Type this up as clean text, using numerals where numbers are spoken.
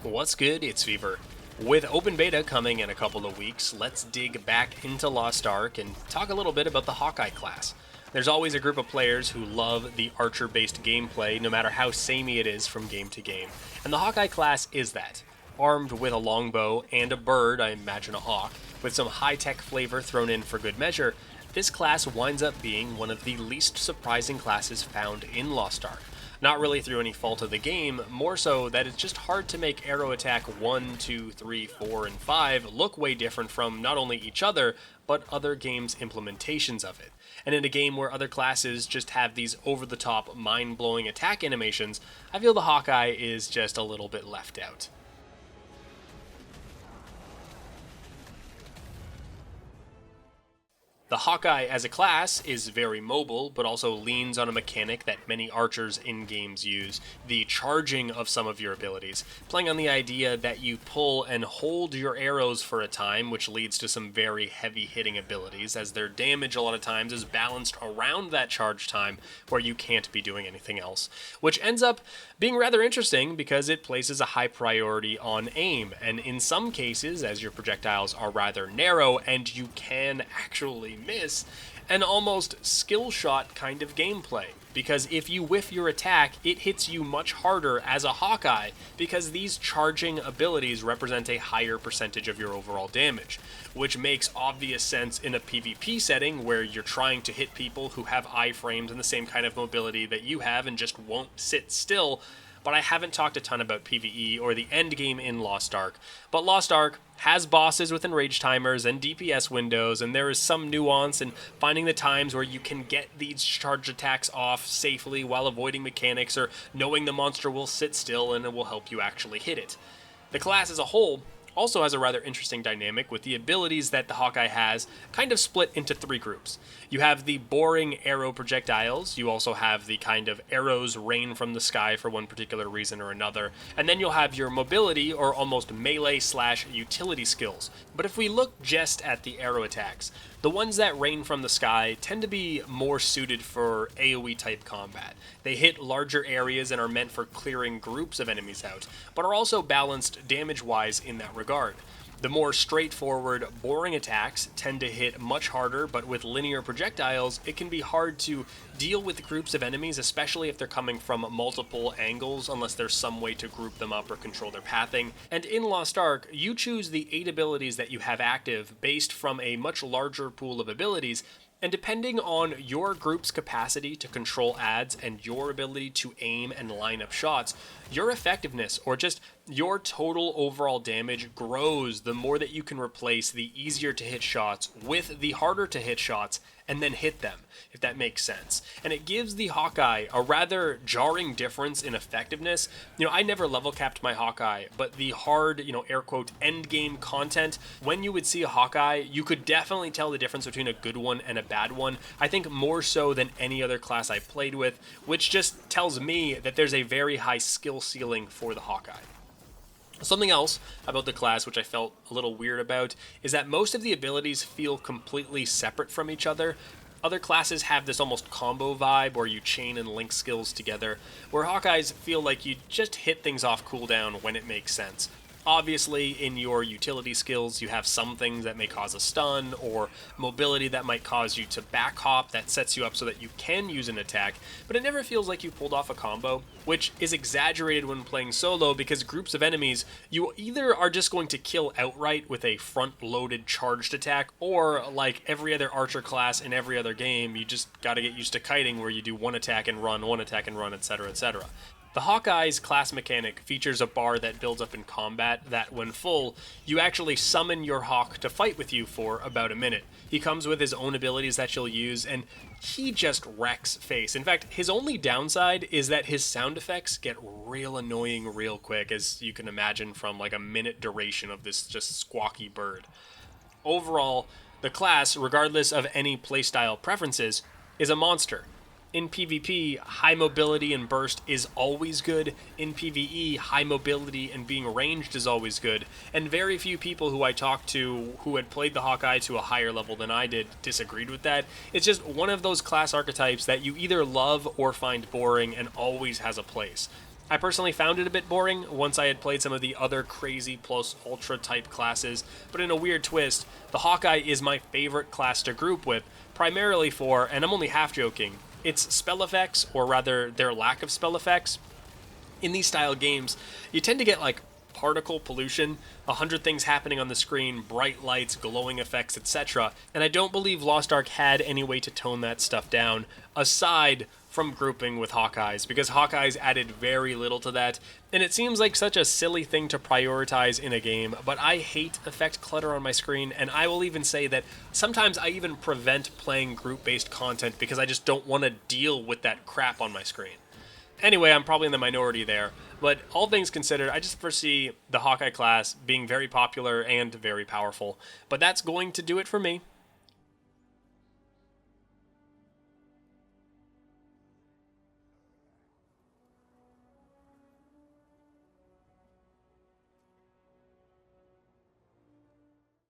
What's good? It's Fever. With open beta coming in a couple of weeks, let's dig back into Lost Ark and talk a little bit about the Hawkeye class. There's always a group of players who love the archer-based gameplay, no matter how samey it is from game to game. And the Hawkeye class is that. Armed with a longbow and a bird, I imagine a hawk, with some high-tech flavor thrown in for good measure, this class winds up being one of the least surprising classes found in Lost Ark. Not really through any fault of the game, more so that it's just hard to make arrow attack 1, 2, 3, 4, and 5 look way different from not only each other, but other games' implementations of it. And in a game where other classes just have these over-the-top, mind-blowing attack animations, I feel the Hawkeye is just a little bit left out. The Hawkeye as a class is very mobile, but also leans on a mechanic that many archers in games use, the charging of some of your abilities, playing on the idea that you pull and hold your arrows for a time, which leads to some very heavy-hitting abilities, as their damage a lot of times is balanced around that charge time, where you can't be doing anything else, which ends up being rather interesting because it places a high priority on aim, and in some cases, as your projectiles are rather narrow and you can actually miss, an almost skill shot kind of gameplay. Because if you whiff your attack, it hits you much harder as a Hawkeye, because these charging abilities represent a higher percentage of your overall damage, which makes obvious sense in a PvP setting where you're trying to hit people who have iframes and the same kind of mobility that you have and just won't sit still. But I haven't talked a ton about PvE or the end game in Lost Ark. But Lost Ark has bosses with enrage timers and DPS windows, and there is some nuance in finding the times where you can get these charge attacks off safely while avoiding mechanics, or knowing the monster will sit still and it will help you actually hit it. The class as a whole also has a rather interesting dynamic with the abilities that the Hawkeye has kind of split into three groups. You have the boring arrow projectiles, you also have the kind of arrows rain from the sky for one particular reason or another, and then you'll have your mobility or almost melee / utility skills. But if we look just at the arrow attacks, the ones that rain from the sky tend to be more suited for AoE type combat. They hit larger areas and are meant for clearing groups of enemies out, but are also balanced damage-wise in that regard. The more straightforward, boring attacks tend to hit much harder, but with linear projectiles, it can be hard to deal with groups of enemies, especially if they're coming from multiple angles, unless there's some way to group them up or control their pathing. And in Lost Ark, you choose the 8 abilities that you have active based from a much larger pool of abilities, and depending on your group's capacity to control adds and your ability to aim and line up shots, your effectiveness, or just your total overall damage, grows the more that you can replace the easier to hit shots with the harder to hit shots and then hit them, if that makes sense. And it gives the Hawkeye a rather jarring difference in effectiveness. I never level capped my Hawkeye, but the hard, air quote, end game content, when you would see a Hawkeye, you could definitely tell the difference between a good one and a bad one. I think more so than any other class I played with, which just tells me that there's a very high skill ceiling for the Hawkeye. Something else about the class which I felt a little weird about is that most of the abilities feel completely separate from each other. Other classes have this almost combo vibe where you chain and link skills together, where Hawkeyes feel like you just hit things off cooldown when it makes sense. Obviously, in your utility skills, you have some things that may cause a stun, or mobility that might cause you to back hop that sets you up so that you can use an attack, but it never feels like you pulled off a combo, which is exaggerated when playing solo because groups of enemies, you either are just going to kill outright with a front-loaded charged attack, or like every other archer class in every other game, you just gotta get used to kiting where you do one attack and run, etc., etc. The Hawkeye's class mechanic features a bar that builds up in combat that, when full, you actually summon your Hawk to fight with you for about a minute. He comes with his own abilities that you'll use, and he just wrecks face. In fact, his only downside is that his sound effects get real annoying real quick, as you can imagine from like a minute duration of this just squawky bird. Overall, the class, regardless of any playstyle preferences, is a monster. In PvP, high mobility and burst is always good. In PvE, high mobility and being ranged is always good. And very few people who I talked to who had played the Hawkeye to a higher level than I did disagreed with that. It's just one of those class archetypes that you either love or find boring and always has a place. I personally found it a bit boring once I had played some of the other crazy plus ultra type classes, but in a weird twist, the Hawkeye is my favorite class to group with, primarily for, and I'm only half joking, its spell effects, or rather their lack of spell effects. In these style games, you tend to get like particle pollution, 100 things happening on the screen, bright lights, glowing effects, etc. And I don't believe Lost Ark had any way to tone that stuff down, aside from grouping with Hawkeyes, because Hawkeyes added very little to that, and it seems like such a silly thing to prioritize in a game, but I hate effect clutter on my screen, and I will even say that sometimes I even prevent playing group-based content because I just don't want to deal with that crap on my screen. Anyway, I'm probably in the minority there, but all things considered, I just foresee the Hawkeye class being very popular and very powerful. But that's going to do it for me.